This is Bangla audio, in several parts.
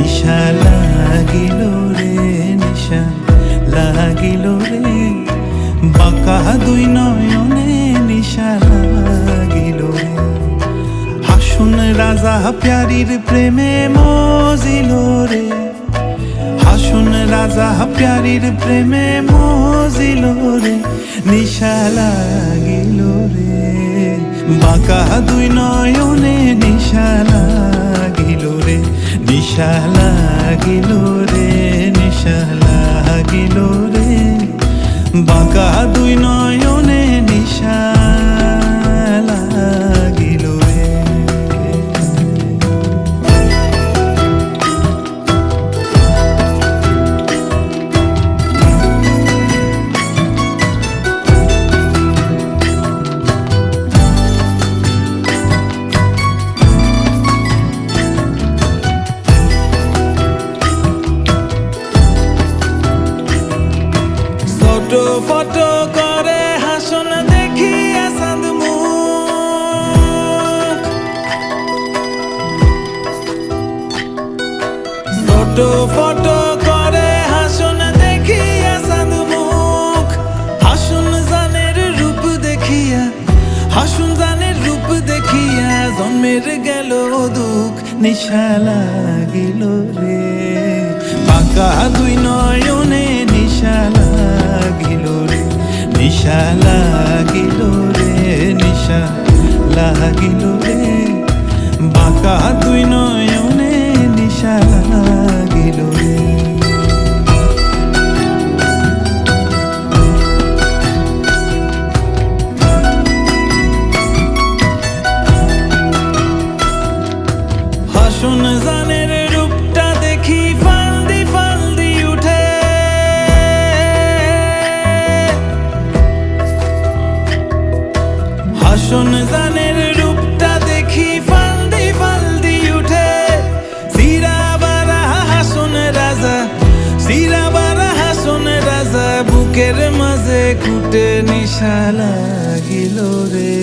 নিশা লাগিল রে, নিশা লাগিল রে, বাঁকা দুই নয়নে নিশা লাগিল রে। হাসুন রাজা প্যারীর প্রেমে মজিল রে, হাসুন রাজা প্যারীর প্রেমে মজিল রে, নিশা লাগিল রে, বাঁকা দুই নয়নে নিশা লাগিল রে, নিশা লাগিল রে, নিশা লাগিল রে, বাঁকা দুই নয়নে নিশা লাগিল রে। ফটো ফটো করে হাসন দেখিয়া চাঁদ মুখ, ফটো ফটো করে হাসন দেখিয়া চাঁদ মুখ, হাসুন জানের রূপ দেখিয়া, হাসুন জানের রূপ দেখিয়া জন্মের গেল দুঃখ, নিশা লাগিল রে, বাঁকা দুই নয়নে নিশা লাগিল রে, নিশা লাগিল রে, নিশা লাগিল রে, বাঁকা দুই নয়নে নিশা লাগিল রে। হাসুন জানের রূপটা দেখি ফালদি ফালদি উঠে, হাসুন জানের রূপটা দেখি ফালদি ফালদি উঠে, সিরাবারা হাসুন রাজা, সিরাবারা হাসুন রাজা, বুকের মাঝে কুটে নিশা লাগিল রে,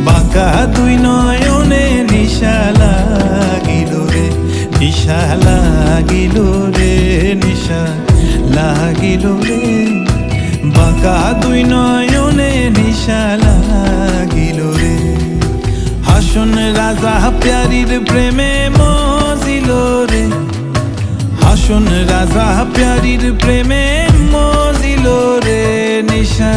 বাঁকা দুই নয়নে নিশা লাগিল রে, নিশা লাগিল রে, নিশা লাগিল রে, বাঁকা দুই নয়নে নিশা লাগিল রে। হাসুন রাজা প্যারীর প্রেমে মজিল রে, হাসুন রাজা প্যারীর প্রেমে মজিল রে, নিশা